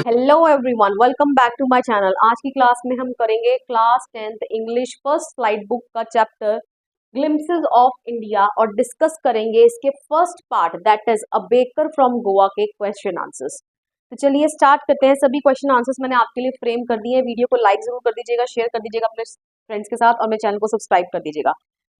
Hello everyone, welcome back to my channel. आज की class में हम करेंगे class 10th English first slide book का चैप्टर ग्लिम्पसेस ऑफ इंडिया और डिस्कस करेंगे इसके first part that is a baker from Goa के क्वेश्चन आंसर्स। तो चलिए स्टार्ट करते हैं। सभी क्वेश्चन आंसर्स मैंने आपके लिए फ्रेम कर दिए हैं। वीडियो को लाइक जरूर कर दीजिएगा, शेयर कर दीजिएगा अपने फ्रेंड्स के साथ और मेरे चैनल को सब्सक्राइब कर दीजिएगा।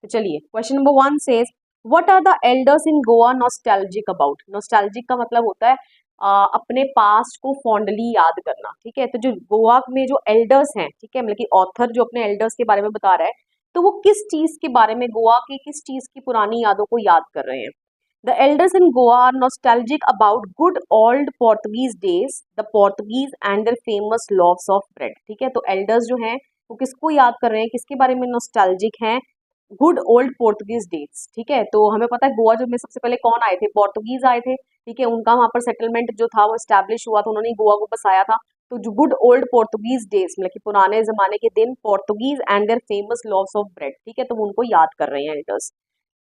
तो चलिए question number 1 says what are the elders in Goa nostalgic about. Nostalgic का मतलब होता है अपने पास्ट को फॉन्डली याद करना। ठीक है, तो जो गोवा में जो एल्डर्स हैं, ठीक है, मतलब कि ऑथर जो अपने एल्डर्स के बारे में बता रहा है, तो वो किस चीज के बारे में, गोवा की किस चीज की पुरानी यादों को याद कर रहे हैं। The elders in Goa are nostalgic about good old Portuguese days, the Portuguese and their famous loaves of bread. ठीक है, तो एल्डर्स जो हैं वो किसको याद कर रहे हैं, किसके बारे में नॉस्टैल्जिक हैं, गुड ओल्ड पोर्टुगीज डेज। ठीक है, तो हमें पता है गोवा जो में सबसे पहले कौन आए थे, पोर्टुगीज आए थे। ठीक है, उनका वहां पर सेटलमेंट जो था वो स्टैब्लिश हुआ था, उन्होंने गोवा को बसाया था। तो जो गुड ओल्ड पोर्टुगीज डेज मतलब कि पुराने जमाने के दिन, Portuguese and their famous loaves of bread. ठीक है, तो वो उनको याद कर रहे हैं elders.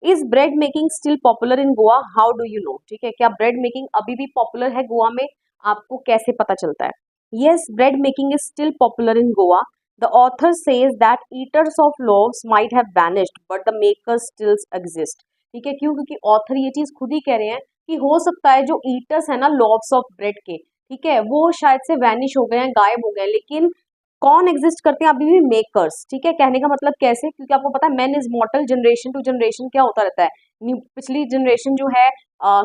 Is bread making still popular in Goa, how do you know. ठीक है, क्या ब्रेड मेकिंग अभी भी पॉपुलर है गोवा में, आपको कैसे पता चलता है। Yes, bread making is still popular in Goa. The author says that eaters of loaves might have vanished, but the makers still exist. ठीक है, क्यों? क्योंकि ऑथर ये चीज खुद ही कह रहे हैं कि हो सकता है जो ईटर्स है ना लोव्स ऑफ ब्रेड के, ठीक है, वो शायद से वैनिश हो गए हैं, गायब हो गए हैं, लेकिन कौन एग्जिस्ट करते हैं अभी भी, मेकर्स। ठीक है, कहने का मतलब कैसे, क्योंकि आपको पता है man is mortal, generation to generation क्या होता रहता है, पिछली जनरेशन जो है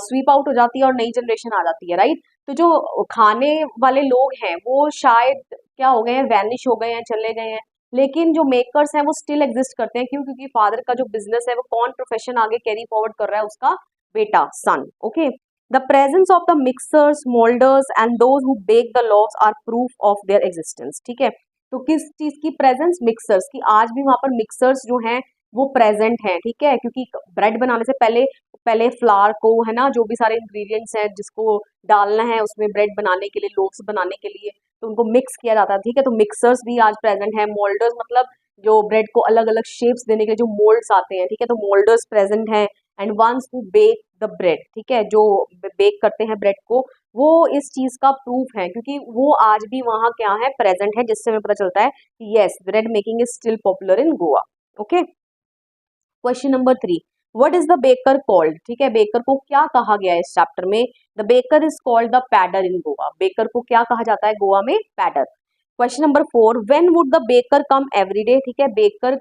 स्वीप आउट हो जाती है और नई जनरेशन आ जाती है, राइट। तो जो खाने वाले लोग हैं वो शायद क्या हो गए हैं, वैनिश हो गए हैं, चले गए हैं, लेकिन जो मेकर्स हैं वो स्टिल एग्जिस्ट करते हैं। क्यों? क्योंकि फादर का जो बिजनेस है वो कौन प्रोफेशन आगे कैरी फॉरवर्ड कर रहा है, उसका बेटा, son. Okay, the presence of the mixers, moulders and those who bake the loaves are proof of their existence. ठीक है, तो किस चीज की प्रेजेंस, मिक्सर्स की। आज भी वहां पर मिक्सर्स जो हैं वो प्रेजेंट हैं। ठीक है, क्योंकि ब्रेड बनाने से पहले पहले फ्लावर को, है ना, जो भी सारे इंग्रेडिएंट्स हैं जिसको डालना है उसमें ब्रेड बनाने के लिए, लोव्स बनाने के लिए, तो उनको मिक्स किया जाता है। ठीक है, तो मिक्सर्स भी आज प्रेजेंट है। मोल्डर्स मतलब जो ब्रेड को अलग अलग शेप्स देने के लिए जो मोल्ड्स आते हैं, ठीक है, तो मोल्डर्स प्रेजेंट हैं। And ones who bake the bread, ठीक है, जो बेक करते हैं ब्रेड को, वो इस चीज का प्रूफ है, क्योंकि वो आज भी वहाँ क्या है, प्रेजेंट है, जिससे हमें पता चलता है कि yes, bread making is still popular in Goa. Okay, question number 3, what is the baker called. ठीक है, बेकर को क्या कहा गया है इस चैप्टर में। The baker is called the pader in Goa. Baker को क्या कहा जाता है गोवा में, pader. Question number 4, when would the baker come every day. ठीक है, बेकर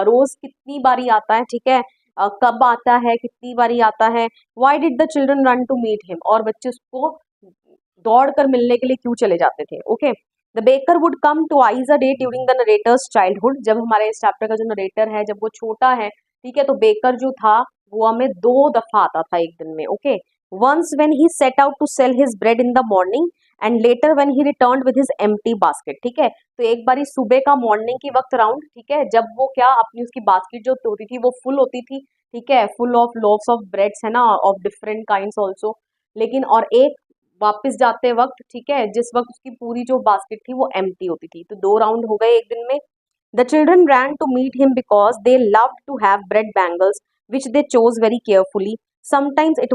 रोज कितनी बारी आता है, ठीक है, कब आता है, कितनी बारी आता है। Why did the children run to meet him, और बच्चे उसको दौड़ कर मिलने के लिए क्यों चले जाते थे। Okay, the baker would come twice a day during the narrator's childhood. जब हमारे इस चैप्टर का जो नरेटर है, जब वो छोटा है, ठीक है, तो बेकर जो था गोवा में 2 दफा आता था एक दिन में। Okay, once when he set out to sell his bread in the morning and later when he returned with his empty basket. ठीक है, तो एक बारी सुबह का, मॉर्निंग के वक्त राउंड, ठीक है, जब वो क्या अपनी उसकी बास्केट जो होती थी वो फुल होती थी, ठीक है, full of loaves of breads, है ना, ऑफ डिफरेंट काइंड्स ऑल्सो, लेकिन और एक वापस जाते वक्त, ठीक है, जिस वक्त उसकी पूरी जो बास्केट थी वो एम्प्टी होती थी। तो 2 राउंड हो गए एक दिन में। The children ran to meet him because they loved to have bread bangles, which they chose very carefully. Sometimes it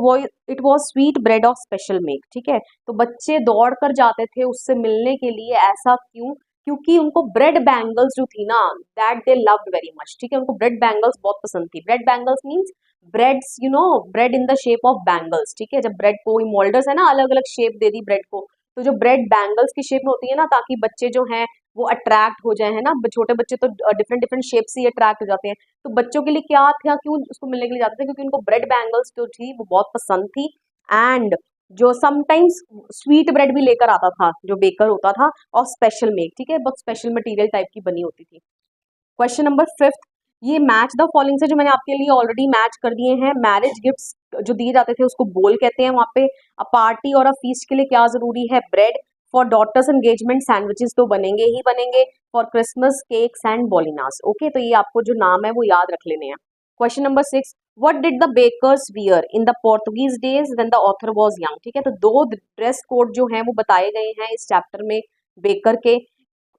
was sweet bread of special make. ठीक है, तो बच्चे दौड़ कर जाते थे उससे मिलने के लिए। ऐसा क्यों? क्योंकि उनको ब्रेड बैंगल्स जो थी ना, that they loved very much. ठीक है, उनको ब्रेड बैंगल्स बहुत पसंद थी। Bread bangles means breads, you know, bread in the shape of bangles. ठीक है, जब ब्रेड को मोल्डर्स है ना, अलग अलग शेप दे दी ब्रेड को, तो जो ब्रेड बैंगल्स की शेप में होती है ना, ताकि बच्चे जो हैं वो अट्रैक्ट हो जाए, है ना, छोटे बच्चे तो डिफरेंट डिफरेंट शेप से अट्रैक्ट हो जाते हैं। तो बच्चों के लिए क्या था, क्यों उसको मिलने के लिए जाते थे, क्योंकि उनको ब्रेड बैंगल्स जो थी वो बहुत पसंद थी। एंड जो समटाइम्स स्वीट ब्रेड भी लेकर आता था जो बेकर होता था, और स्पेशल मेक, ठीक है, बहुत स्पेशल मटेरियल टाइप की बनी होती थी। क्वेश्चन नंबर 5, ये मैच द फॉलोइंग से जो मैंने आपके लिए ऑलरेडी मैच कर दिए हैं। मैरिज गिफ्ट्स जो दिए जाते थे उसको बोल कहते हैं वहाँ पे। अ पार्टी और अ फीस्ट के लिए क्या जरूरी है, bread. For daughters engagement sandwiches तो बनेंगे ही बनेंगे। For Christmas cakes and bolinhas. Okay, तो ये आपको जो नाम है वो याद रख लेने हैं। Question number 6, what did the bakers wear in the Portuguese days when the author was young. ठीक है, तो 2 ड्रेस कोड जो हैं वो बताए गए हैं इस चैप्टर में बेकर के।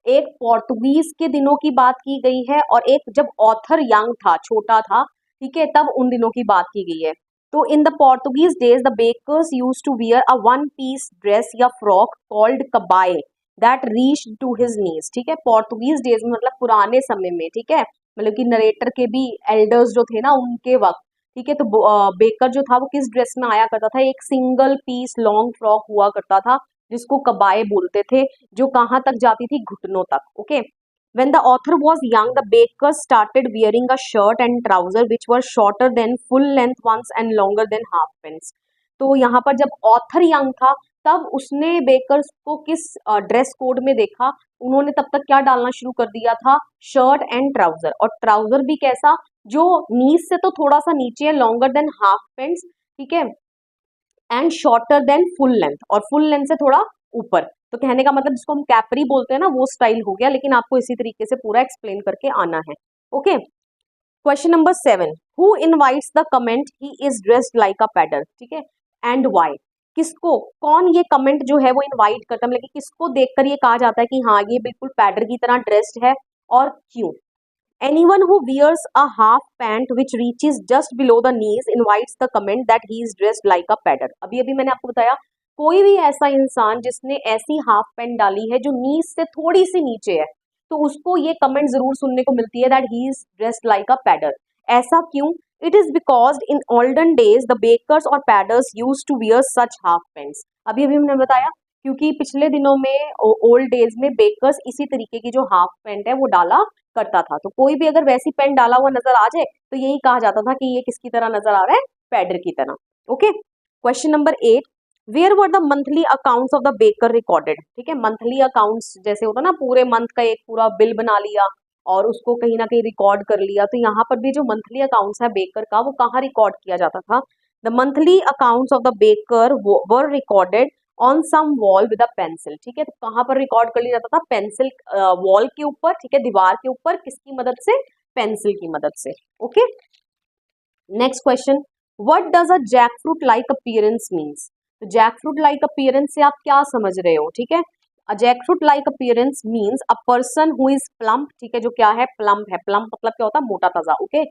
एक पोर्टुगीज के दिनों की बात की गई है और एक जब ऑथर यंग था, छोटा था, ठीक है, तब उन दिनों की बात की गई है। तो in the Portuguese days the bakers use to wear a one piece dress या frock called kabai that reach to his knees. ठीक है, पोर्टुगीज डेज में मतलब पुराने समय में, ठीक है, मतलब कि नरेटर के भी एल्डर्स जो थे ना उनके वक्त, ठीक है, तो बेकर जो था वो किस ड्रेस में आया करता था, एक सिंगल पीस लॉन्ग फ्रॉक हुआ करता था जिसको कबाए बोलते थे, जो कहाँ तक जाती थी, घुटनों तक। Okay, when the author was young the baker started wearing a shirt and trouser which were shorter than full length ones and longer than half pants। तो यहाँ पर जब ऑथर यंग था तब उसने बेकर्स को किस ड्रेस कोड में देखा, उन्होंने तब तक क्या डालना शुरू कर दिया था, शर्ट एंड ट्राउजर, और ट्राउजर भी कैसा, जो नीज से तो थोड़ा सा नीचे है, लॉन्गर देन हाफ पेंट्स, ठीक है, and shorter than full length, और फुल लेंथ से थोड़ा ऊपर। तो कहने का मतलब जिसको हम कैपरी बोलते हैं ना वो स्टाइल हो गया, लेकिन आपको इसी तरीके से पूरा एक्सप्लेन करके आना है। Okay, question number 7, who invites the comment he is dressed like a pader, ठीक है, एंड वाई, किसको, कौन ये कमेंट जो है वो इनवाइट करता है, मतलब कि किसको देखकर ये कहा जाता है कि हाँ ये बिल्कुल पैडर की तरह ड्रेस्ड है, और क्यों। Anyone who wears a half pant which reaches just below the knees invites the comment that he is dressed like a pedder। अभी अभी मैंने आपको बताया, कोई भी ऐसा इंसान जिसने ऐसी हाफ पैंट डाली है जो नीज से थोड़ी सी नीचे है, तो उसको ये कमेंट जरूर सुनने को मिलती है that he is dressed like a pader. ऐसा क्यों? It is because in olden days the bakers और paders use to wear such half pants. अभी अभी हमने बताया क्योंकि पिछले दिनों में ओल्ड डेज में बेकर्स इसी तरीके की जो हाफ पैंट है वो डाला करता था, तो कोई भी अगर वैसी पैंट डाला हुआ नजर आ जाए तो यही कहा जाता था कि ये किसकी तरह नजर आ रहा है, पैडर की तरह। Okay, question number 8, where were the monthly accounts of the baker recorded, ठीक है, मंथली अकाउंट्स जैसे होता ना, पूरे मंथ का एक पूरा बिल बना लिया और उसको कहीं ना कहीं रिकॉर्ड कर लिया, तो यहाँ पर भी जो मंथली अकाउंट्स है बेकर का वो कहाँ रिकॉर्ड किया जाता था, the monthly accounts of the baker were recorded on some wall with a pencil. ठीक है, तो कहाँ पर रिकॉर्ड कर लिया जाता था, पेंसिल वॉल के ऊपर, ठीक है, दीवार के ऊपर, किसकी मदद से, पेंसिल की मदद से। Okay, next question, what does a jackfruit like appearance means. तो जैकफ्रूट लाइक अपीयरेंस से आप क्या समझ रहे हो, ठीक है, a jackfruit like appearance means a person who is plump, ठीक है, जो क्या है, प्लम्प है, प्लम्प मतलब क्या होता है, मोटा ताजा। ओके,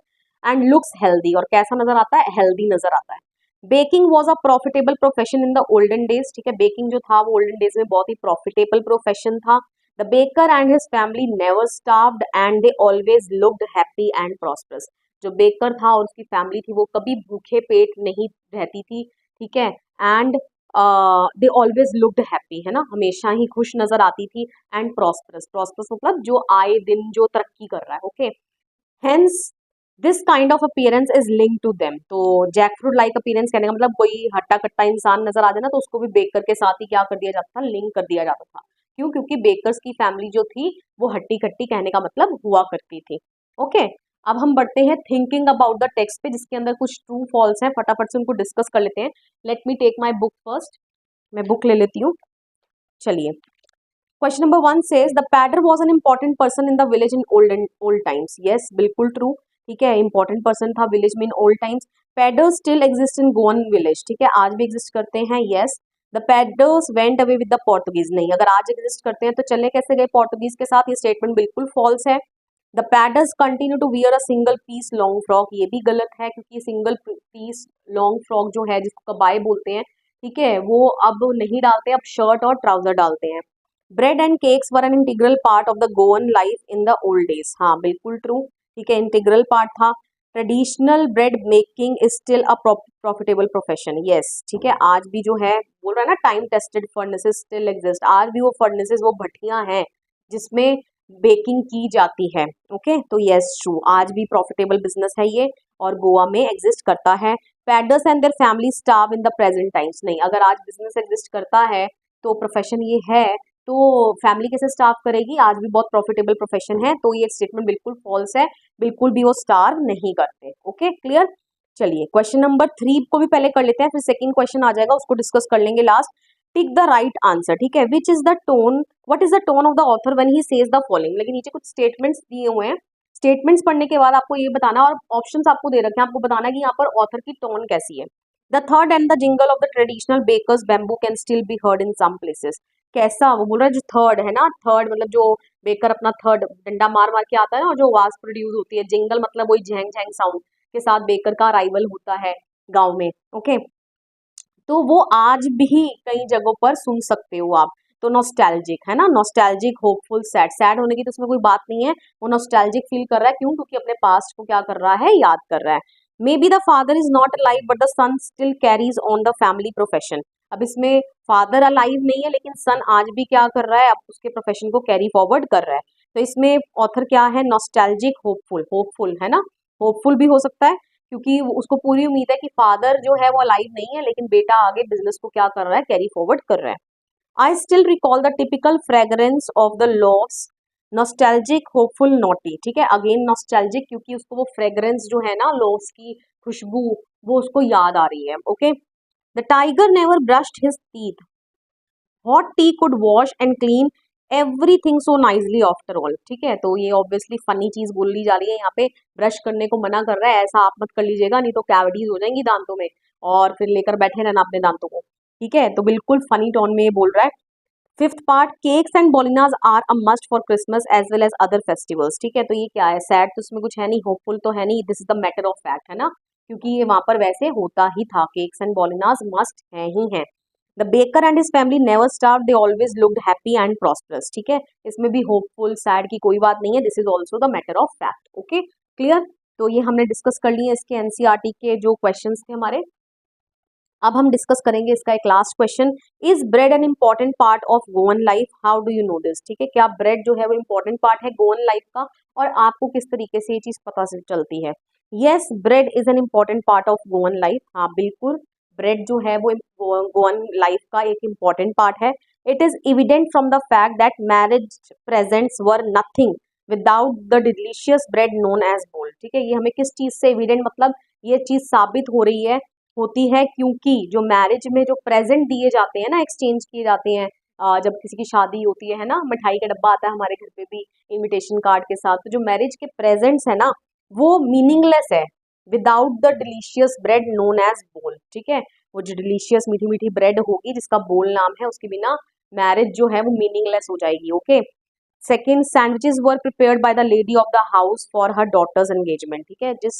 एंड लुक्स हेल्दी, और कैसा नजर आता है, हेल्दी नजर आता है। Baking was a profitable profession in the olden days, ठीक है, बेकिंग जो था वो ओल्डन डेज में बहुत ही प्रॉफिटेबल प्रोफेशन था। The baker and his family never starved and they always looked happy and prosperous. जो बेकर था और उसकी फैमिली थी वो कभी भूखे पेट नहीं रहती थी, ठीक है, and they always looked happy, है ना, हमेशा ही खुश नजर आती थी, एंड प्रॉस्परस, प्रॉस्परस मतलब जो आए दिन जो तरक्की कर रहा है। Okay, hence this kind of appearance is link to them. तो जैकफ्रूट लाइक अपीयरेंस कहने का मतलब कोई हट्टा कट्टा इंसान नजर आ जाए ना तो उसको भी बेकर के साथ ही क्या कर दिया जाता था, लिंक कर दिया जाता था। क्यों? क्योंकि बेकर्स की फैमिली जो थी वो हट्टी कट्टी कहने का मतलब हुआ करती थी। ओके, अब हम बढ़ते हैं थिंकिंग अबाउट द टेक्स्ट पे, जिसके अंदर कुछ ट्रू फॉल्स हैं, फटाफट से उनको डिस्कस कर लेते हैं। Let me take my book first, मैं बुक ले लेती हूँ। चलिए, question number 1 says the pader was an important person in the village in old times. Yes, बिल्कुल ट्रू, ठीक है, इंपॉर्टेंट पर्सन था विलेज में in old times. Paders still exist in Goan village, ठीक है, आज भी एग्जिस्ट करते हैं। Yes, the paders went away with the Portuguese, नहीं, अगर आज एग्जिस्ट करते हैं तो चले कैसे गए पोर्टुगीज के साथ, ये स्टेटमेंट बिल्कुल फॉल्स है। The paders continue to wear a single piece long frock, ये भी गलत है क्योंकि सिंगल पीस लॉन्ग फ्रॉक जो है जिसको कबाए बोलते हैं, ठीक है, वो अब नहीं डालते, अब शर्ट और ट्राउजर डालते हैं। Bread and cakes were an integral part of the Goan life in the old days, हाँ बिल्कुल ट्रू, ठीक है, इंटीग्रल पार्ट था। Traditional bread making is still a profitable profession, yes, ठीक है, आज भी जो है बोल रहा है ना, time tested furnaces still exist, आज भी वो फर्नेसेस, वो भट्टियां हैं जिसमें बेकिंग की जाती है। ओके, तो यस ट्रू, आज भी प्रॉफिटेबल बिजनेस है ये और गोवा में एग्जिस्ट करता है। Paders and their family starve in the present times, नहीं, अगर आज बिजनेस एग्जिस्ट करता है तो प्रोफेशन ये है तो फैमिली कैसे स्टार्व करेगी, आज भी बहुत प्रॉफिटेबल प्रोफेशन है, तो ये स्टेटमेंट बिल्कुल फॉल्स है, बिल्कुल भी वो स्टार्व नहीं करते। Okay, clear. चलिए, क्वेश्चन नंबर 3 को भी पहले कर लेते हैं, फिर सेकंड क्वेश्चन आ जाएगा, उसको डिस्कस कर लेंगे last. Tick the right answer, ठीक है, which is the tone, what is the tone of the author when he says the following, लेकिन नीचे कुछ स्टेटमेंट्स दिए हुए हैं, स्टेटमेंट्स पढ़ने के बाद आपको ये बताना, और ऑप्शंस आपको दे रखे हैं, आपको बताना कि यहाँ पर ऑथर की टोन कैसी है। द थर्ड and the jingle of the traditional baker's bamboo can still be heard in some places, कैसा, वो बोल रहा है जो थर्ड है ना, थर्ड मतलब जो बेकर अपना थर्ड डंडा मार मार के आता है ना और जो आवाज प्रोड्यूस होती है, जिंगल मतलब वही झैंग झैंग साउंड के साथ बेकर का अराइवल होता है, गांव में। ओके, तो वो आज भी कई जगहों पर सुन सकते हो आप। तो नॉस्टैल्जिक है ना, नॉस्टैल्जिक, होपफुल, सैड। सैड होने की तो इसमें कोई बात नहीं है, वो नॉस्टैल्जिक फील कर रहा है, क्यों? क्योंकि अपने पास्ट को क्या कर रहा है, याद कर रहा है। Maybe the father is not alive but the son still carries on the family profession. अब इसमें फादर अलाइव नहीं है लेकिन सन आज भी क्या कर रहा है, अब उसके प्रोफेशन को कैरी फॉरवर्ड कर रहा है। तो इसमें ऑथर क्या है, नॉस्टैल्जिक, होपफुल। होपफुल है ना, होपफुल भी हो सकता है क्योंकि उसको पूरी उम्मीद है कि फादर जो है वो अलाइव नहीं है लेकिन बेटा आगे बिजनेस को क्या कर रहा है, कैरी फॉरवर्ड कर रहा है। I still recall the typical fragrance of the loss, nostalgic, hopeful, naughty. ठीक है, अगेन नॉस्टैल्जिक क्योंकि उसको वो फ्रेगरेंस जो है ना, लॉस की खुशबू, वो उसको याद आ रही है। Okay, the tiger never brushed his teeth, hot T could wash and clean everything so nicely after all. ठीक है, तो ये ऑब्वियसली फनी चीज बोली जा रही है यहाँ पे, ब्रश करने को मना कर रहा है, ऐसा आप मत कर लीजिएगा नहीं तो कैविटीज हो जाएंगी दांतों में और फिर लेकर बैठे रहना अपने दांतों को। ठीक है, तो बिल्कुल फनी टोन में ये बोल रहा है। Fifth part, cakes and bolinhas are a must for Christmas as well as other festivals. ठीक है, तो ये क्या है, सैड तो इसमें कुछ है नहीं, होपफुल तो है नहीं, this is the matter of fact है ना, क्योंकि ये वहां पर वैसे होता ही था, केक्स एंड बॉलिनाज मस्ट है ही है। The baker and his family never starve, they always looked happy and prosperous. ठीक है, इसमें भी होपफुल सैड की कोई बात नहीं है, this is also the matter of fact. Okay, clear? तो ये हमने डिस्कस कर लिए इसके एनसीईआरटी के जो क्वेश्चंस थे हमारे। अब हम डिस्कस करेंगे इसका एक last question, is bread an important part of Goan life, how do you no this? ठीक है, क्या ब्रेड जो है वो इंपॉर्टेंट पार्ट है गोवन लाइफ का, और आपको किस तरीके से ये चीज पता से चलती है? Yes, bread is an important part of Goan life. हाँ बिल्कुल, ब्रेड जो है वो गोवन लाइफ का एक इम्पॉर्टेंट पार्ट है। It is evident from the fact that marriage presents were nothing without the delicious bread known as बोल। ठीक है, ये हमें किस चीज से एविडेंट, मतलब ये चीज साबित हो रही है, होती है क्योंकि जो मैरिज में जो प्रेजेंट दिए जाते हैं ना, एक्सचेंज किए जाते हैं, जब किसी की शादी होती है ना, मिठाई का डब्बा आता है हमारे घर पे भी इनविटेशन कार्ड के साथ, तो जो मैरिज के प्रेजेंट्स है ना, वो मीनिंगलेस है without the delicious bread known as बोल। ठीक है, वो जो डिलीशियस मीठी मीठी ब्रेड होगी जिसका बोल नाम है, उसके बिना मैरिज जो है वो मीनिंगलेस हो जाएगी। Okay, second, sandwiches were prepared by the lady of the house for her daughter's engagement. ठीक है, जिस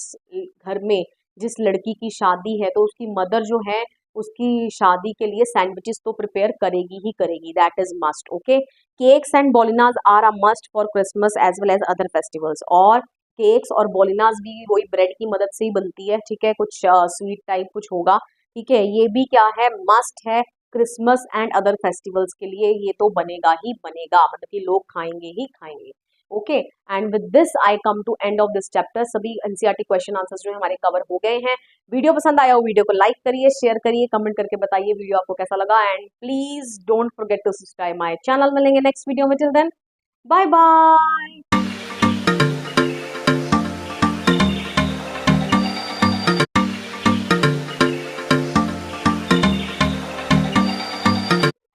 घर में जिस लड़की की शादी है तो उसकी मदर जो है उसकी शादी के लिए सैंडविचेस तो प्रिपेयर करेगी ही करेगी, that is must. Okay, cakes and bolinhas are a must for Christmas as well as other festivals, और केक्स और बॉलिनाज भी वही ब्रेड की मदद से ही बनती है। ठीक है, कुछ स्वीट टाइप कुछ होगा। ठीक है, ये भी क्या है, मस्ट है क्रिसमस एंड अदर फेस्टिवल्स के लिए, ये तो बनेगा ही बनेगा, मतलब कि लोग खाएंगे ही खाएंगे। Okay, and with this I come to end of this chapter. सभी एनसीईआरटी क्वेश्चन आंसर्स जो हमारे कवर हो गए हैं। वीडियो पसंद आया हो वीडियो को लाइक करिए, शेयर करिए, कमेंट करके बताइए वीडियो आपको कैसा लगा, and please don't forget to subscribe my channel. मिलेंगे नेक्स्ट वीडियो में, till then bye bye.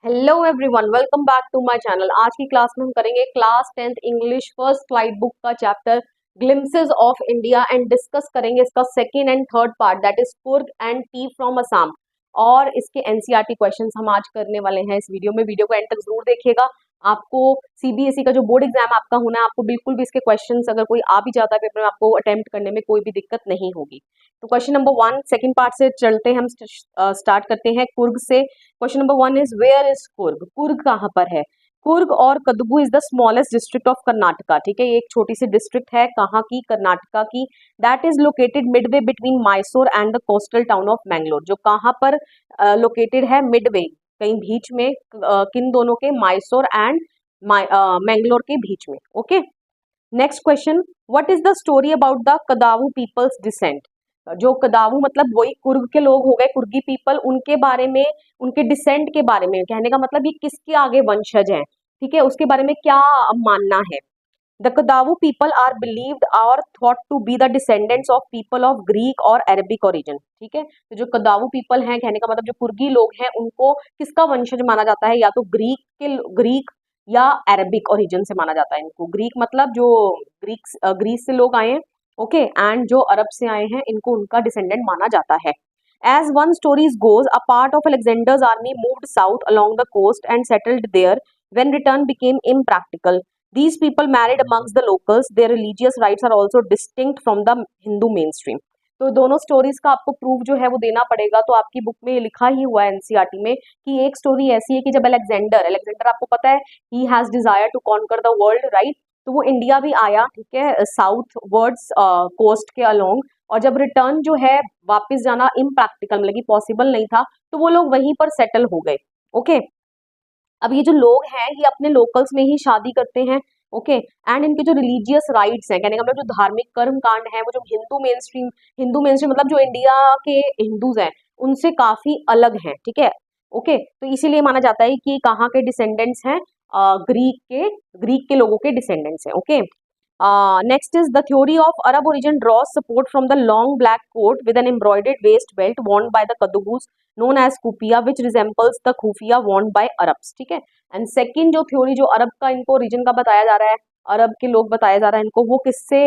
Hello everyone, welcome back to my channel. आज की क्लास में हम करेंगे class 10th English first slide book का chapter glimpses of India and discuss करेंगे इसका second and third part, that is Coorg and tea from Assam, और इसके एनसीईआरटी क्वेश्चंस हम आज करने वाले हैं इस वीडियो में। वीडियो को एंड तक जरूर देखिएगा। आपको सीबीएसई का जो बोर्ड एग्जाम आपका होना है, आपको बिल्कुल भी इसके क्वेश्चंस अगर कोई आ भी जाता है पेपर में, आपको अटेम्प्ट करने में कोई भी दिक्कत नहीं होगी। तो क्वेश्चन नंबर 1 सेकंड पार्ट से चलते हैं, हम स्टार्ट करते हैं कुर्ग से। Question number 1 is where is Coorg? Coorg कहाँ पर है? कुर्ग और Kodagu is the smallest district of Karnataka. ठीक है, ये एक छोटी सी डिस्ट्रिक्ट है, कहाँ की? कर्नाटका की। That is located Midway between Mysore and the coastal town of Mangalore. जो कहाँ पर लोकेटेड है? मिडवे, कहीं बीच में, किन दोनों के? मैसूर एंड मैंगलोर के बीच में। Okay, next question, what is the story about the Kodavu people's descent? जो कदावू मतलब वही कुर्ग के लोग हो गए, कुर्गी पीपल, उनके बारे में, उनके डिसेंट के बारे में, कहने का मतलब ये किसके आगे वंशज हैं, ठीक है, उसके बारे में क्या मानना है। The Kodavu people are believed और thought to be the descendants of people of Greek और अरबिक ओरिजिन। ठीक है, तो जो कदावू पीपल हैं, कहने का मतलब जो कुर्गी लोग हैं, उनको किसका वंशज माना जाता है? या तो ग्रीक या अरबिक ओरिजिन से माना जाता है इनको। ग्रीक मतलब जो ग्रीस से लोग आए हैं, ओके, एंड जो अरब से आए हैं, इनको उनका डिसेंडेंट माना जाता है। As one stories goes, a part of Alexander's army moved south along the coast and settled there when return became impractical. These people married amongst the locals. Their religious rites are also distinct from the Hindu mainstream. तो दोनों stories का आपको proof जो है वो देना पड़ेगा। तो आपकी बुक में लिखा ही हुआ है एनसीईआरटी में कि एक स्टोरी ऐसी है कि जब अलेक्जेंडर आपको पता है he has desire to conquer the world, right. तो वो इंडिया भी आया, ठीक है, साउथ वर्ड्स कोस्ट के अलोंग, और जब रिटर्न जो है वापस जाना इम्प्रैक्टिकल, मतलब कि पॉसिबल नहीं था, तो वो लोग वहीं पर सेटल हो गए। ओके, अब ये जो लोग हैं ये अपने लोकल्स में ही शादी करते हैं। ओके, एंड इनके जो रिलीजियस राइट्स हैं, कहने का मतलब जो धार्मिक कर्म कांड है, वो जो हिंदू मेन स्ट्रीम मतलब जो इंडिया के हिंदूज हैं उनसे काफी अलग हैं, ठीक है। ओके, तो इसीलिए माना जाता है कि कहाँ के डिसेंडेंट्स हैं, ग्रीक के लोगों के डिसेंडेंट्स हैं। Okay, next is the theory of Arab origin draws support from the long black coat with an embroidered waist belt worn by the Kadugus known as kufiya, which resembles the kufiya worn by Arabs, ठीक है। And second जो theory जो अरब का इनको reason का बताया जा रहा है, अरब के लोग बताया जा रहा है इनको, वो किससे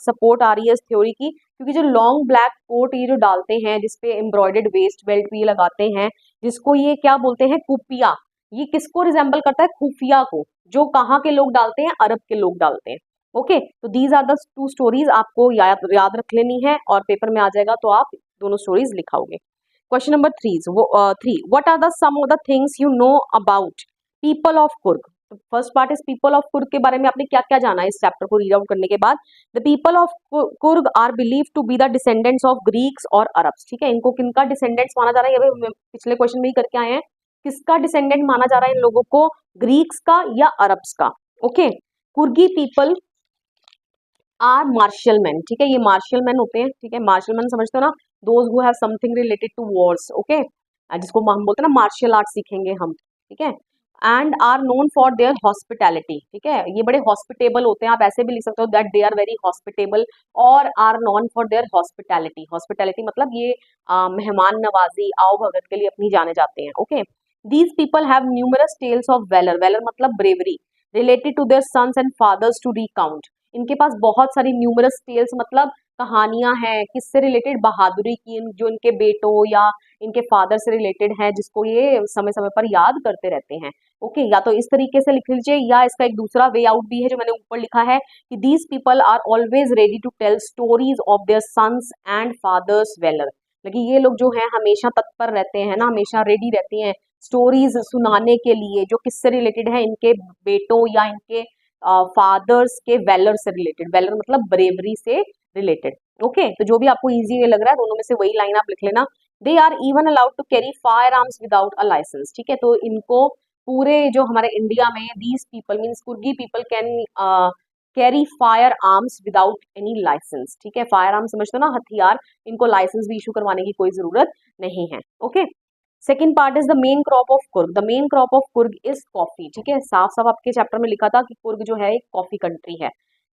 सपोर्ट आ रही है इस थ्योरी की, क्योंकि जो लॉन्ग ब्लैक कोट ये जो डालते हैं जिसपे एम्ब्रॉयडर्ड वेस्ट बेल्ट भी लगाते हैं, जिसको ये क्या बोलते हैं, कुपिया, ये किसको रिजेंबल करता है, खुफिया को, जो कहाँ के लोग डालते हैं, अरब के लोग डालते हैं। ओके, तो these are the two stories, आपको याद रख लेनी है और पेपर में आ जाएगा तो आप दोनों स्टोरीज लिखाओगे। Question number 3, what are the some of the things you know about people of Coorg. तो first part is people of Coorg के बारे में आपने क्या क्या जाना है इस चैप्टर को रीड आउट करने के बाद। The people of Coorg are believe to be the descendants of Greeks और अरब्स, ठीक है। इनको किनका डिसेंडेंट्स माना जा रहा है, ये पिछले क्वेश्चन में ही करके आए हैं, किसका डिसेंडेंट माना जा रहा है इन लोगों को, ग्रीक्स का या अरब्स का। Okay, Coorgi people are martial man, ठीक है, ये मार्शल मैन होते हैं, ठीक है। मार्शल मैन समझते हो ना, those who have something related to wars, okay, जिसको हम बोलते हैं ना मार्शल आर्ट सीखेंगे हम, ठीक है। And are known for their hospitality, ठीक है, ये बड़े हॉस्पिटेबल होते हैं, आप ऐसे भी लिख सकते हो that they are very hospitable, और are known for their hospitality. Hospitality मतलब ये मेहमान नवाजी, आओ भगत के लिए अपनी जाने जाते हैं। Okay, these people have numerous tales of valour, valour मतलब bravery, related to their sons and fathers to recount. इनके पास बहुत सारी न्यूमरस टेल्स मतलब कहानियां हैं, किससे रिलेटेड, बहादुरी की, जो इनके बेटों या इनके फादर से रिलेटेड है, जिसको ये समय समय पर याद करते रहते हैं। ओके, या तो इस तरीके से लिख लीजिए, या इसका एक दूसरा वे आउट भी है जो मैंने ऊपर लिखा है कि these people are always ready to tell stories of their sons and fathers valour, लेकिन ये लोग जो है हमेशा तत्पर रहते हैं ना, हमेशा रेडी रहते हैं स्टोरीज सुनाने के लिए, जो किससे रिलेटेड है, इनके बेटों या इनके फादर्स के वेलर से रिलेटेड, वेलर मतलब ब्रेवरी से रिलेटेड। ओके, तो जो भी आपको इजी लग रहा है दोनों में से वही लाइन आप लिख लेना। They are even allowed to carry firearms without a licence, ठीक है। तो इनको पूरे जो हमारे इंडिया में these people means Coorgi people can carry firearms without any licence, ठीक है। फायर आर्म समझते हो ना, हथियार, इनको लाइसेंस भी इशू करवाने की कोई जरूरत नहीं है। Okay, second part is the main crop of Coorg, the main crop of Coorg is coffee, ठीक है, साफ साफ आपके चैप्टर में लिखा था कि कुर्ग जो है एक कॉफी कंट्री है।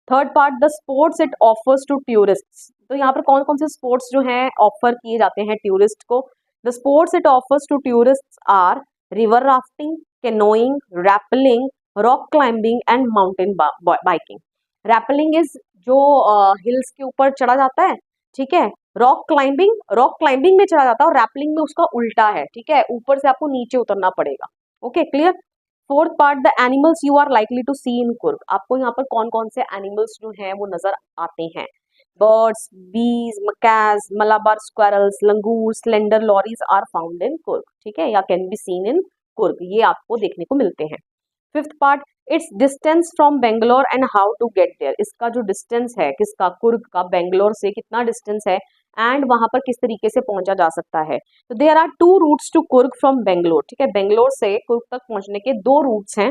Third part, the sports it offers to tourist, तो यहाँ पर कौन कौन से स्पोर्ट्स जो हैं ऑफर किए जाते हैं टूरिस्ट को। The sports it offers to tourist are river rafting, canoeing, rappelling, rock climbing and mountain biking. Rappelling is जो हिल्स के ऊपर चढ़ा जाता है, ठीक है। रॉक क्लाइंबिंग में चढ़ा जाता है, और रैपलिंग में उसका उल्टा है, ठीक है, ऊपर से आपको नीचे उतरना पड़ेगा। Okay, clear. Fourth part, the animals you are likely to see in Coorg, आपको यहाँ पर कौन कौन से एनिमल्स जो हैं वो नजर आते हैं। Birds, bees, macaques, Malabar squirrels, langur, slender lorises are found in Coorg, ठीक है, या can be seen in Coorg, ये आपको देखने को मिलते हैं। Fifth part, its distance from Bangalore and how to get there, इसका जो डिस्टेंस है किसका, कुर्ग का, बेंगलोर से कितना डिस्टेंस है एंड वहां पर किस तरीके से पहुंचा जा सकता है। तो there are two routes to Coorg from Bangalore, ठीक है, बेंगलोर से कुर्ग तक पहुंचने के दो रूट्स हैं।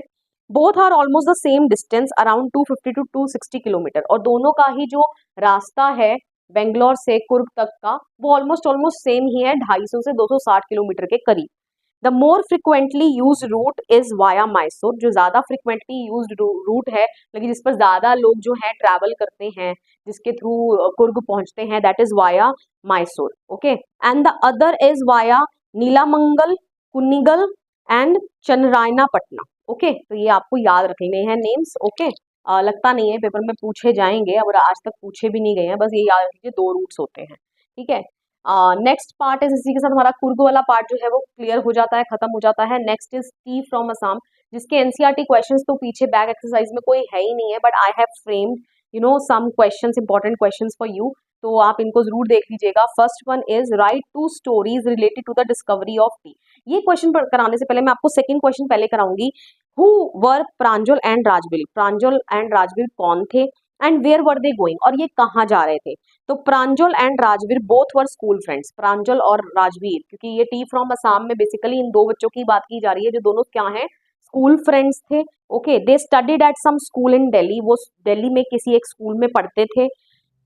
Both are almost the same distance around 250 to 260 kilometre, और दोनों का ही जो रास्ता है बेंगलोर से कुर्ग तक का वो ऑलमोस्ट सेम ही है, 250 से 260 किलोमीटर के करीब। The more frequently use route is via Mysore, जो ज्यादा फ्रिक्वेंटली यूज रूट है, लेकिन जिस पर ज्यादा लोग जो है ट्रैवल करते हैं, जिसके थ्रू कुर्ग पहुंचते हैं, that is via Mysore. Okay, and the other is via Nelamangala, Kunigal and Channarayapatnam. Okay, तो ये आपको याद रखने हैं नेम्स। ओके, लगता नहीं है पेपर में पूछे जाएंगे, और आज तक पूछे भी नहीं गए हैं, बस ये याद रखिए दो रूट्स होते हैं, ठीक है। नेक्स्ट पार्ट इज, इसी के साथ हमारा कुर्ग वाला पार्ट जो है वो क्लियर हो जाता है, खत्म हो जाता है। Next is T from Assam, जिसके एनसीईआरटी क्वेश्चंस तो पीछे बैक एक्सरसाइज में कोई है ही नहीं है, but I have framed some questions, important questions for you. तो आप इनको जरूर देख लीजिएगा। First one is write 2 stories related to the discovery of tea. ये क्वेश्चन कराने से पहले मैं आपको सेकंड क्वेश्चन पहले कराऊंगी। Who were Pranjol and Rajvir? Pranjol and Rajvir कौन थे and where were they going, और ये कहाँ जा रहे थे? तो Pranjol and Rajvir both were school friends. Pranjol और राजवीर, क्योंकि ये टी फ्रॉम असम में बेसिकली इन दो बच्चों की बात की जा रही है जो दोनों क्या हैं, स्कूल फ्रेंड्स थे। Okay, they studied at some school in Delhi, वो दिल्ली में किसी एक स्कूल में पढ़ते थे।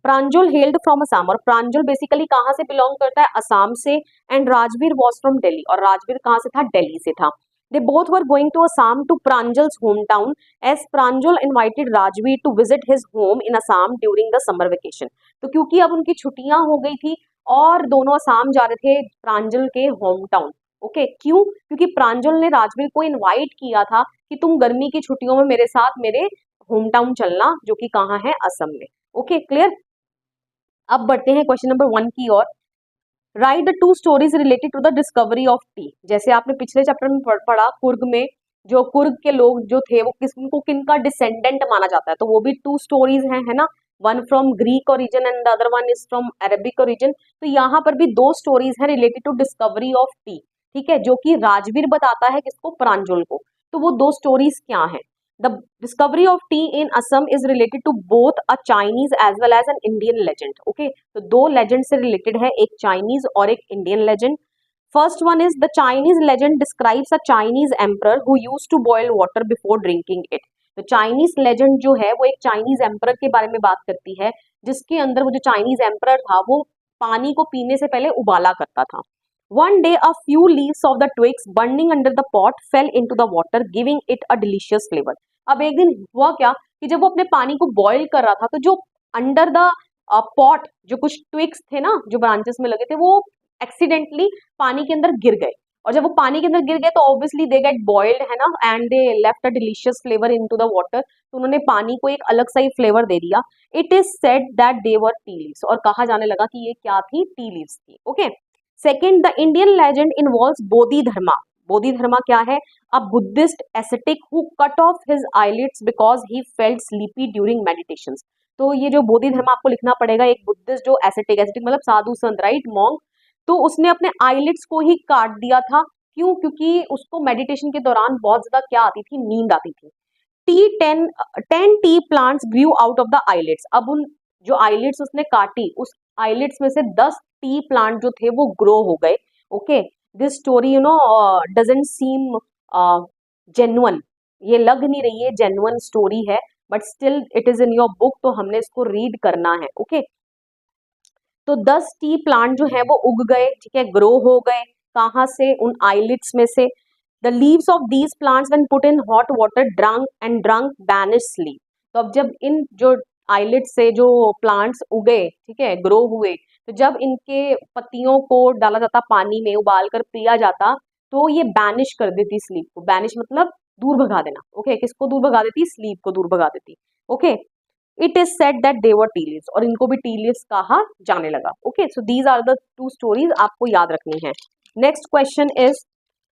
प्रांजल हेल्ड फ्रॉम असम, और प्रांजल बेसिकली कहाँ से बिलोंग करता है? असम से। And Rajveer was from Delhi, और राजवीर कहाँ से था? दिल्ली से था। They both were going to Assam to Pranjal's home town as Pranjal invited Rajveer to visit his home in Assam during the summer vacation. तो क्योंकि अब उनकी छुट्टियां हो गई थी और दोनों असम जा रहे थे प्रांजल के होम टाउन। ओके, क्यों? क्योंकि प्रांजल ने राजवीर को इनवाइट किया था कि तुम गर्मी की छुट्टियों में मेरे साथ मेरे होम टाउन चलना, जो कि कहाँ है? असम में। Okay, clear. अब बढ़ते हैं क्वेश्चन नंबर 1 की ओर। Write the 2 stories related to the discovery of tea. जैसे आपने पिछले चैप्टर में पढ़ा, कुर्ग में जो कुर्ग के लोग जो थे वो किनको किनका डिसेंडेंट माना जाता है, तो वो भी 2 स्टोरीज हैं, है ना। One from Greek origin and the other one is from Arabic origin. तो यहाँ पर भी 2 स्टोरीज हैं related to discovery of tea, ठीक है, जो कि राजवीर बताता है किसको? प्रांजल को। तो वो 2 स्टोरीज क्या हैं? The discovery of tea in Assam is related to both a Chinese as well as an Indian legend. Okay, तो 2 legend से related है, एक Chinese और एक Indian legend. First one is the Chinese legend describes a Chinese emperor who used to boil water before drinking it. तो Chinese legend जो है वो एक Chinese emperor के बारे में बात करती है, जिसके अंदर वो जो Chinese emperor था वो पानी को पीने से पहले उबाला करता था। One day, a few leaves of the twigs burning under the pot fell into the water, giving it a delicious flavor. अब एक दिन हुआ क्या कि जब वो अपने पानी को बॉईल कर रहा था, तो जो अंडर द पॉट जो कुछ ट्विग्स थे ना, जो ब्रांचेस में लगे थे, वो एक्सीडेंटली पानी के अंदर गिर गए। और जब वो पानी के अंदर गिर गए तो ऑब्वियसली दे गेट बॉइल्ड, है ना, and they left a delicious flavour into the water. तो उन्होंने पानी को एक अलग सा ही फ्लेवर दे दिया। It is said that they were tea leaves, और कहा जाने लगा कि ये क्या थी? टी लीव्स थी। Okay, second, the Indian legend involves Bodhi Dharma. Bodhi Dharma क्या है? A Buddhist ascetic who cut off his eyelids because he felt sleepy during meditations. तो ये जो बोधि धर्मा आपको लिखना पड़ेगा, एक बुद्धिस्ट जो एसेटिक, एसेटिक मतलब साधु संत, राइट, मॉन्क, तो उसने अपने आईलिड्स को ही काट दिया था। क्यों? क्योंकि उसको मेडिटेशन के दौरान बहुत ज्यादा क्या आती थी? नींद आती थी। T 10 T plants Guru out of the eyelids. अब उन जो आईलिड्स उसने काटी, उस आईलिड्स में से 10 टी प्लांट जो थे वो ग्रो हो गए। Okay, this story doesn't seam genuine, ये लग नहीं रही है जेन्युइन स्टोरी है, but still it is in your book, तो हमने इसको रीड करना है। ओके, तो 10 टी प्लांट जो है वो उग गए, ठीक है, ग्रो हो गए। कहाँ से? उन आईलिड्स में से। The leaves of these plants when put in hot water drunk banish sleep. तो अब जब इन जो आईलिड से जो प्लांट्स उगे, ठीक है, ग्रो हुए, तो जब इनके पत्तियों को डाला जाता पानी में, उबाल कर पिया जाता, तो ये बैनिश कर देती स्लीप को। बैनिश मतलब दूर भगा देना। ओके, किसको दूर भगा देती? स्लीप को दूर भगा देती। Okay, it is said that they were tea leaves, और इनको भी टी लीव्स कहा जाने लगा। Okay, so these are the 2 stories आपको याद रखनी है। Next question is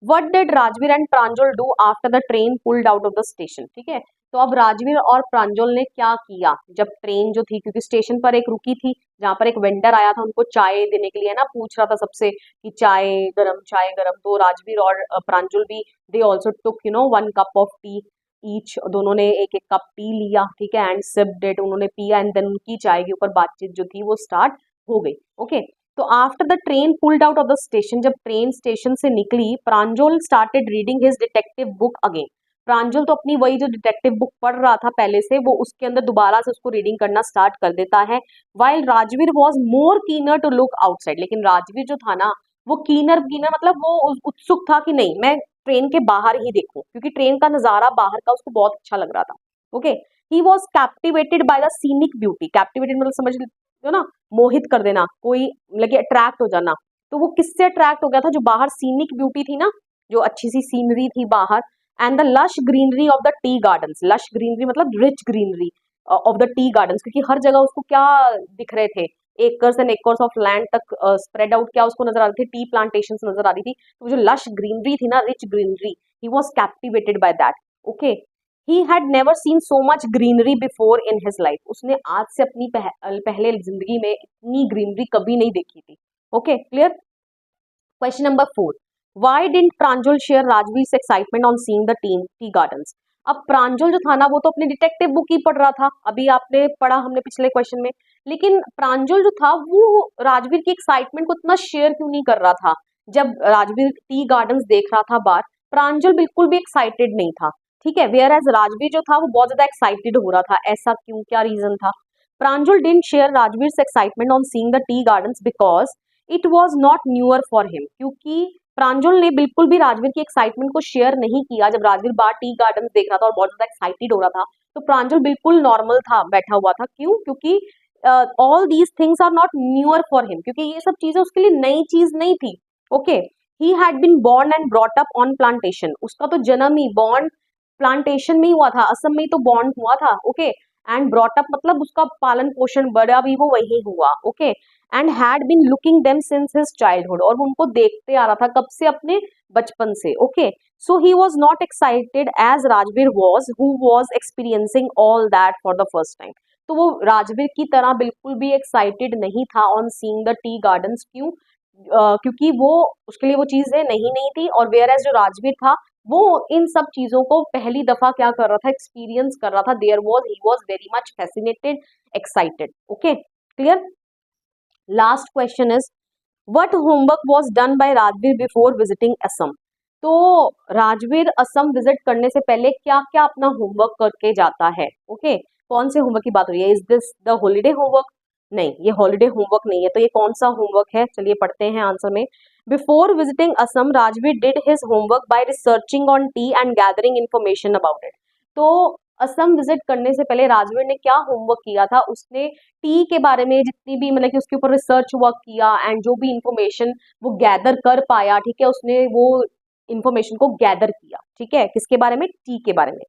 what did Rajveer and Pranjal do after the train pulled out of the station. ठीक है, तो अब राजवीर और प्रांजल ने क्या किया जब ट्रेन जो थी, क्योंकि स्टेशन पर एक रुकी थी जहां पर एक वेंडर आया था उनको चाय देने के लिए, ना, पूछ रहा था सबसे कि चाय गरम। तो राजवीर और प्रांजल भी they also took 1 cup of T each. दोनों ने एक एक कप टी लिया, ठीक है, एंड सिप्ड इट, उन्होंने पिया, एंड देन उनकी चाय के ऊपर बातचीत जो थी वो स्टार्ट हो गई। ओके, तो after the train pulled out of the station, जब ट्रेन स्टेशन से निकली, Pranjol started reading his detective book again. Pranjol तो अपनी वही जो डिटेक्टिव बुक पढ़ रहा था पहले से, वो उसके अंदर दोबारा से उसको रीडिंग करना स्टार्ट कर देता है। While Rajveer was more keener to look outside, लेकिन राजवीर जो था ना, वो कीनर मतलब वो उत्सुक था कि नहीं, मैं ट्रेन के बाहर ही देखूं, क्योंकि ट्रेन का नजारा बाहर का उसको बहुत अच्छा लग रहा था। Okay, he was captivated by the scenic beauty. Captivated मतलब समझ लो ना, मोहित कर देना, कोई लगे अट्रैक्ट हो जाना। तो वो किससे अट्रैक्ट हो गया था? जो बाहर सीनिक ब्यूटी थी ना, जो अच्छी सी सीनरी थी बाहर, and the lush greenery of the tea gardens. Lush greenery मतलब rich greenery of the tea gardens, क्योंकि हर जगह उसको क्या दिख रहे थे? Acres and acres of land तक स्प्रेड आउट क्या उसको नजर आ रही थी? टी प्लांटेशंस नजर आ रही थी। तो जो लश ग्रीनरी थी ना, rich greenery, he was captivated by that. Okay, he had never seen so much greenery before in his life, उसने आज से अपनी पहले जिंदगी में इतनी ग्रीनरी कभी नहीं देखी थी। Okay clear. Question number 4, why didn't Pranjal share Rajvir excitement on seeing the tea gardens. अब प्रांजल जो था ना वो तो अपनी डिटेक्टिव बुक ही पढ़ रहा था, अभी आपने पढ़ा हमने पिछले क्वेश्चन में, लेकिन प्रांजल जो था वो राजवीर की एक्साइटमेंट को इतना शेयर क्यों नहीं कर रहा था। जब राजवीर टी गार्डन्स देख रहा था बाहर, प्रांजल बिल्कुल भी एक्साइटेड नहीं था, ठीक है, वेयर एज राजवीर जो था वो बहुत ज्यादा एक्साइटेड हो रहा था। ऐसा क्यों, क्या रीजन था। Pranjol didn't share Rajvir excitement on seeing the tea gardens because it was not newer for him, क्योंकि प्रांजल ने बिल्कुल भी राजवीर की एक्साइटमेंट को शेयर नहीं किया। जब राजवीर बाहर टी गार्डन देख रहा था और बहुत ज्यादा एक्साइटेड हो रहा था, तो प्रांजल बिल्कुल नॉर्मल था, बैठा हुआ था। क्यों, क्योंकि all these things are not newer for him, क्योंकि ये सब चीजें उसके लिए नई चीज नहीं थी। Okay, he had been born and brought up on plantation, उसका तो जन्म ही बॉर्न प्लांटेशन में ही हुआ था, असम में ही तो बॉर्न हुआ था। ओके, एंड ब्रॉट अप मतलब उसका पालन पोषण बड़ा भी वो वही हुआ। Okay, and had been looking them since his childhood, और वो उनको देखते आ रहा था कब से, अपने बचपन से। Okay, so he was not excited as Rajveer was who was experiencing all that for the first time. तो वो राजवीर की तरह बिल्कुल भी एक्साइटेड नहीं था on seeing the tea gardens. क्यों, क्योंकि वो उसके लिए वो चीजें नहीं थी, और वेयर एज जो राजवीर था वो इन सब चीजों को पहली दफा क्या कर रहा था, एक्सपीरियंस कर रहा था। There was he was very much fascinated, excited. Okay clear. Last question is what homework was done by Rajveer before visiting Assam. तो राजवीर असम विजिट करने से पहले क्या क्या अपना होमवर्क करके जाता है। ओके, कौन से होमवर्क की बात हो रही है, is this the holiday homework. नहीं, ये हॉलीडे होमवर्क नहीं है, तो ये कौन सा होमवर्क है, चलिए पढ़ते हैं आंसर में। Before visiting Assam Rajveer did his homework by researching on tea and gathering information about it. तो असम विजिट करने से पहले राजवीर ने क्या होमवर्क किया था, उसने टी के बारे में जितनी भी मतलब कि उसके ऊपर रिसर्च वर्क किया, एंड जो भी इंफॉर्मेशन वो गैदर कर पाया, ठीक है, उसने वो इंफॉर्मेशन को गैदर किया। ठीक है, किसके बारे में, टी के बारे में।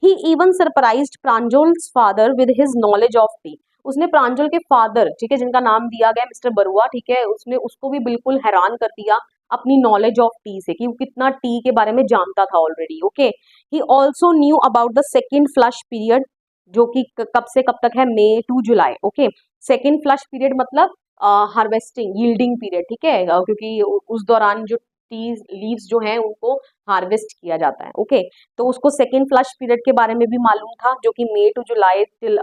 He even surprised Pranjol's father with his knowledge of tea, उसने प्रांजल के फादर, ठीक है, जिनका नाम दिया गया मिस्टर बरुआ, ठीक है, उसने उसको भी बिल्कुल हैरान कर दिया अपनी नॉलेज ऑफ टी से, कि वो कितना टी के बारे में जानता था already. Okay, he also knew about the second flush period, जो कि कब से कब तक है, May to July. Okay, second flush period मतलब हार्वेस्टिंग यील्डिंग पीरियड, ठीक है, क्योंकि उस दौरान जो टी लीव्स जो हैं उनको हार्वेस्ट किया जाता है। ओके, तो उसको सेकेंड फ्लश पीरियड के बारे में भी मालूम था, जो कि मई टू जुलाई टिल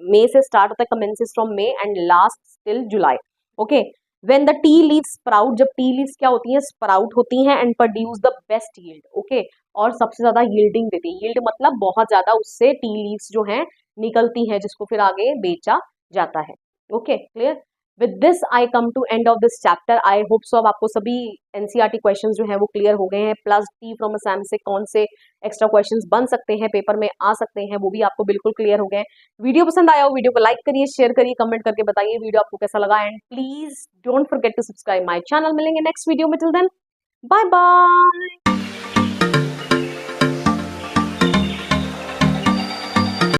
मई से स्टार्ट होता है, commences from May and last till July. Okay, when the tea leaves sprout, जब टी लीव्स क्या होती हैं, स्प्राउट होती हैं, and produce the best yield. Okay, और सबसे ज्यादा यील्डिंग देती है, यील्ड मतलब बहुत ज्यादा उससे टी लीव्स जो हैं निकलती हैं, जिसको फिर आगे बेचा जाता है। Okay clear. With this I come to end of this chapter. I hope so अब आपको सभी एनसीईआरटी क्वेश्चंस जो हैं वो क्लियर हो गए हैं, प्लस टी फ्रॉम असम से कौन से एक्स्ट्रा क्वेश्चंस बन सकते हैं, पेपर में आ सकते हैं, वो भी आपको बिल्कुल क्लियर हो गए हैं। वीडियो पसंद आया हो, वीडियो को लाइक करिए, शेयर करिए, कमेंट करके बताइए वीडियो आपको कैसा लगा, and please don't forget to subscribe my channel. मिलेंगे नेक्स्ट वीडियो में, टिल देन बाय बाय।